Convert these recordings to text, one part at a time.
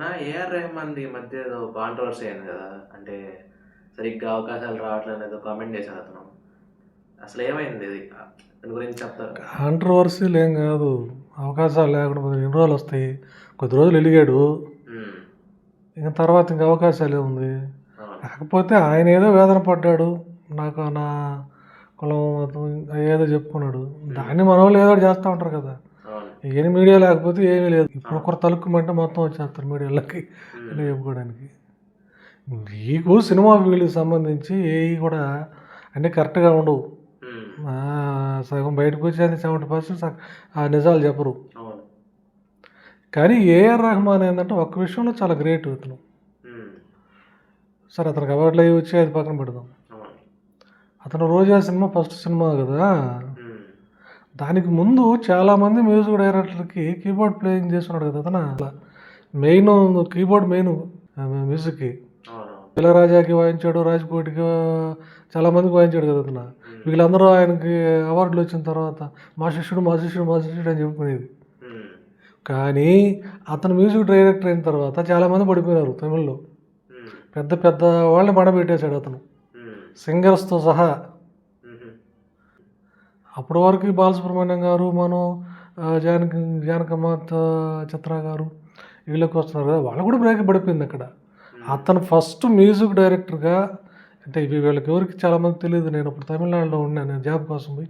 నా ఏఆర్ రెహమాన్‌ది ఈ మధ్య ఏదో కాంట్రోవర్సీ అయింది గదా! అంటే సరిగ్గా అవకాశాలు రావట్లేదని ఏదో కామెంట్ చేశాడు అతను. అసలేమైంది ఇది? దాని గురించి చెప్తారా? కాంట్రవర్సీలు ఏం కాదు. అవకాశాలు లేకుండా పోతే ఎన్ని రోజులు వస్తాయి? కొద్ది రోజులు వెలిగాడు. హ్మ్. ఇంక తర్వాత ఇంక అవకాశాలు ఏముంది? అవును. కాకపోతే ఆయన ఏదో వేదన పడ్డాడు. నాకు నా కులం మతం ఏదో చెప్పుకున్నాడు. దాన్ని మన వాళ్ళు ఏదో ఒకటి చేస్తూ ఉంటారు కదా. అవును. ఏమి మీడియా లేకపోతే ఏమీ లేదు. ఇప్పుడు ఒకరు తలుక్కుమంటే మొత్తం వచ్చేస్తారు మీడియాలోకి ఇలా చెప్పుకోవడానికి. నీకు సినిమా ఫీల్డ్కి సంబంధించి ఏవి కూడా అన్నీ కరెక్ట్గా ఉండవు. సగం బయటకు వచ్చేది 70% ఆ నిజాలు చెప్పరు. అవును. కానీ ఏఆర్ రెహమాన్ ఏంటంటే ఒక్క విషయంలో చాలా గ్రేట్ అతను. సరే అతనికి అవార్డులు అవి వచ్చి అది పక్కన పెడదాం. అవును. అతను రోజా సినిమా ఫస్ట్ సినిమా కదా. దానికి ముందు చాలామంది మ్యూజిక్ డైరెక్టర్కి కీబోర్డ్ ప్లేయింగ్ చేస్తున్నాడు కదా అతను. మెయిన్ కీబోర్డ్ మెయిన్ మ్యూజిక్కి. ఇళయరాజాకి వాయించాడు, రాజ్కోట్కి చాలామందికి వాయించాడు కదా అతను. వీళ్ళందరూ ఆయనకి అవార్డులు వచ్చిన తర్వాత మా శిష్యుడు మా శిష్యుడు మా శిష్యుడు అని చెప్పుకునేది. కానీ అతను మ్యూజిక్ డైరెక్టర్ అయిన తర్వాత చాలామంది పడిపోయినారు తమిళ్లో. పెద్ద పెద్ద వాళ్ళని మడబెట్టేశాడు అతను, సింగర్స్తో సహా. అప్పటి వరకు బాలసుబ్రహ్మణ్యం గారు, మనం జానకమ్మ చిత్ర గారు వీళ్ళకి వస్తున్నారు కదా, వాళ్ళు కూడా బ్రేక్ పడిపోయింది అక్కడ. అతను ఫస్ట్ మ్యూజిక్ డైరెక్టర్గా, అంటే వీళ్ళకి ఎవరికి చాలామంది తెలియదు. నేను అప్పుడు తమిళనాడులో ఉన్నాను, నేను జాబ్ కోసం పోయి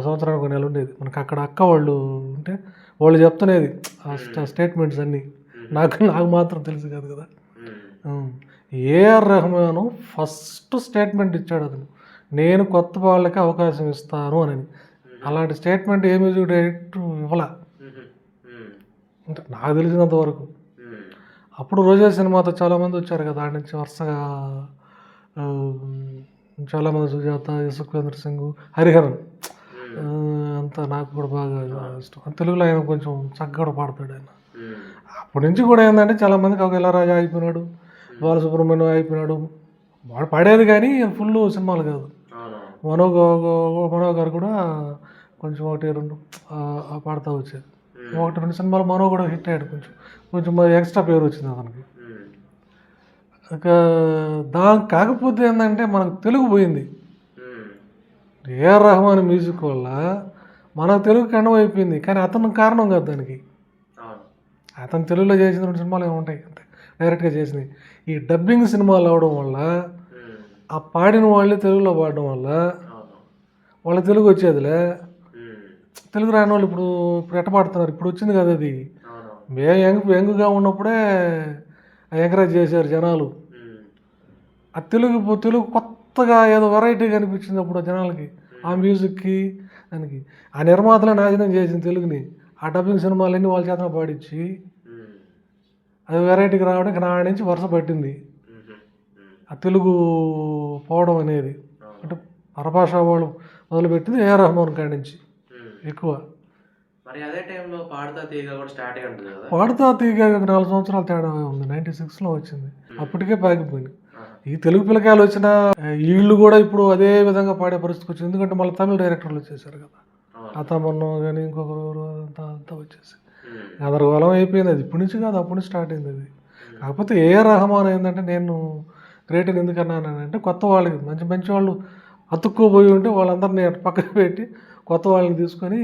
సంవత్సరానికి 1 నెల ఉండేది. మనకు అక్కడ అక్క వాళ్ళు ఉంటే వాళ్ళు చెప్తునేది ఆ స్టేట్మెంట్స్ అన్నీ. నాకు మాత్రం తెలుసు కాదు కదా. ఏఆర్ రెహమాన్ ఫస్ట్ స్టేట్మెంట్ ఇచ్చాడు అతను, నేను కొత్త వాళ్ళకి అవకాశం ఇస్తాను అని. అలాంటి స్టేట్మెంట్ ఏ మ్యూజిక్ డైరెక్టర్ ఇవ్వాల అంటే నాకు తెలిసినంత వరకు. అప్పుడు రోజా సినిమాతో చాలామంది వచ్చారు కదా, ఆడి నుంచి వరుసగా చాలామంది, సుజాత, యశోకేంద్ర సింగ్, హరిహరన్ అంతా నాకు కూడా బాగా ఇష్టం. తెలుగులో ఆయన కొంచెం చక్కగా పాడతాడు ఆయన. అప్పటి నుంచి కూడా ఏంటంటే చాలామందికి ఒక ఇళయరాజా అయిపోయినాడు, బాలసుబ్రహ్మణ్యం అయిపోయినాడు. వాడు పాడేది కానీ ఫుల్ సినిమాలు కాదు. మనో గారు కూడా కొంచెం 1-2 పాడుతూ వచ్చేది. 1-2 సినిమాలు మనో కూడా హిట్ అయ్యాడు. కొంచెం ఎక్స్ట్రా పేరు వచ్చింది అతనికి. ఇక కాకపోతే ఏంటంటే మనకు తెలుగు పోయింది. ఏఆర్ రెహమాన్ మ్యూజిక్ వల్ల మనకు తెలుగు కండం అయిపోయింది. కానీ అతను కారణం కాదు దానికి. అతను తెలుగులో చేసిన 2 సినిమాలు ఏముంటాయి అంతే డైరెక్ట్గా చేసినాయి. ఈ డబ్బింగ్ సినిమాలు అవడం వల్ల, ఆ పాడిన వాళ్ళే తెలుగులో పాడడం వల్ల వాళ్ళ తెలుగు వచ్చేదిలే. తెలుగు రాని వాళ్ళు ఇప్పుడు ఎట్ట పాడుతున్నారు, ఇప్పుడు వచ్చింది కదా అది. మేము యంగ్గా ఉన్నప్పుడే ఎంకరేజ్ చేశారు జనాలు. ఆ తెలుగు కొత్తగా ఏదో వెరైటీగా అనిపించింది అప్పుడు జనాలకి, ఆ మ్యూజిక్కి దానికి. ఆ నిర్మాతలే నాశనం చేసింది తెలుగుని. ఆ డబ్బింగ్ సినిమాలన్నీ వాళ్ళ చేత పాడించి అది వెరైటీకి రావడానికి నాటి నుంచి వరుస పట్టింది ఆ తెలుగు పోవడం అనేది. అంటే పరభాష వాళ్ళు మొదలుపెట్టింది ఏఆర్ రెహమాన్ కాడి నుంచి ఎక్కువ. మరి అదే టైంలో పాడుతా తీగ కూడా స్టార్ట్ అయ్యి ఉంటుంది కదా. పాడుతా తీగ 4 సంవత్సరాల తేడా ఉంది. 96లో వచ్చింది. అప్పటికే పాకిపోయింది. ఈ తెలుగు పిల్లకాయలు వచ్చిన వీళ్ళు కూడా ఇప్పుడు అదే విధంగా పాడే పరిస్థితికి వచ్చింది. ఎందుకంటే మళ్ళీ తమిళ డైరెక్టర్లు వచ్చేసారు కదా, అతమన్నో కానీ ఇంకొకరు అంతా వచ్చేసి గందరగోళం అయిపోయింది. అది ఇప్పటి నుంచి కాదు, అప్పటి నుంచి స్టార్ట్ అయింది అది. కాకపోతే ఏఆర్ రెహమాన్ ఏంటంటే, నేను గ్రేట్ అని ఎందుకన్నానంటే, కొత్త వాళ్ళకి మంచి మంచి వాళ్ళు అతుక్కుపోయి ఉంటే వాళ్ళందరినీ పక్కన పెట్టి కొత్త వాళ్ళని తీసుకొని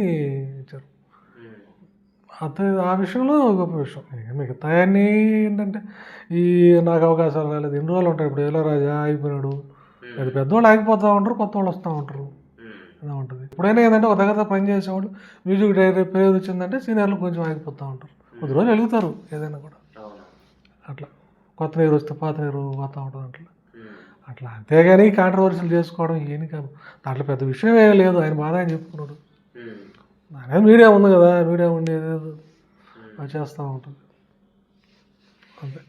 ఇచ్చారు. అదే ఆ విషయంలో గొప్ప విషయం. మిగతా అన్నీ ఏంటంటే, ఈ నాకు అవకాశాలు రాలేదు, ఎన్ని రోజులు ఉంటాయి. ఇప్పుడు ఇళయరాజా అయిపోయినాడు, పెద్దవాళ్ళు ఆగిపోతూ ఉంటారు, కొత్త వాళ్ళు వస్తూ ఉంటారు, ఇలా ఉంటుంది. ఇప్పుడైనా ఏంటంటే ఒక దగ్గర పని చేసేవాళ్ళు మ్యూజిక్ డైరెక్టర్ పేరు వచ్చిందంటే సీనియర్లు కొంచెం ఆగిపోతూ ఉంటారు, కొద్ది రోజులు వెలుగుతారు ఏదైనా కూడా. అట్లా కొత్త నీరు వస్తే పాత నీరు పోతూ ఉంటుంది అట్లా. అంతేగాని కాంట్రవర్సీలు చేసుకోవడం ఏమి కాదు, దాంట్లో పెద్ద విషయం ఏమీ లేదు. ఆయన బాధ ఆయన చెప్పుకున్నాడు. దాని మీడియా ఉంది కదా, మీడియా ఉండేది చేస్తూ ఉంటుంది అంతే.